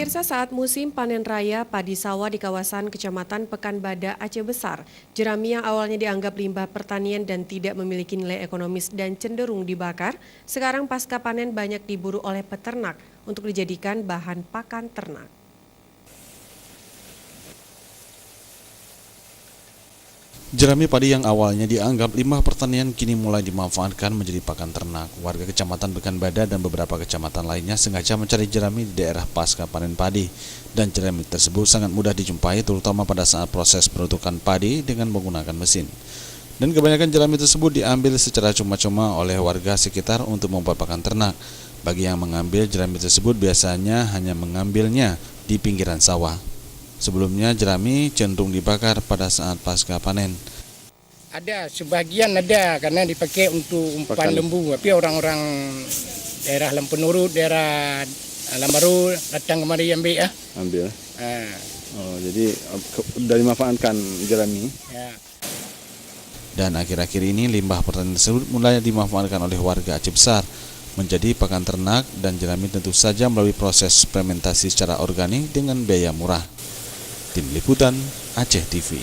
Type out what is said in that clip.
Pemirsa, saat musim panen raya padi sawah di kawasan Kecamatan Pekanbadak, Aceh Besar, jerami yang awalnya dianggap limbah pertanian dan tidak memiliki nilai ekonomis dan cenderung dibakar, sekarang pasca panen banyak diburu oleh peternak untuk dijadikan bahan pakan ternak. Jerami padi yang awalnya dianggap limbah pertanian kini mulai dimanfaatkan menjadi pakan ternak. Warga Kecamatan Pekanbadak dan beberapa kecamatan lainnya sengaja mencari jerami di daerah pasca panen padi. Dan jerami tersebut sangat mudah dijumpai terutama pada saat proses penutukan padi dengan menggunakan mesin. Dan kebanyakan jerami tersebut diambil secara cuma-cuma oleh warga sekitar untuk membuat pakan ternak. Bagi yang mengambil jerami tersebut biasanya hanya mengambilnya di pinggiran sawah. Sebelumnya jerami cenderung dibakar pada saat pasca panen. Ada, sebagian ada karena dipakai untuk umpan lembu. Tapi orang-orang daerah Lempenurut, daerah Lambaru datang kemari ambil ya. Ambil. Oh, jadi dari manfaatkan jerami. Ya. Dan akhir-akhir ini limbah pertanian tersebut mulai dimanfaatkan oleh warga Aceh Besar menjadi pakan ternak, dan jerami tentu saja melalui proses fermentasi secara organik dengan biaya murah. Tim Liputan Aceh TV.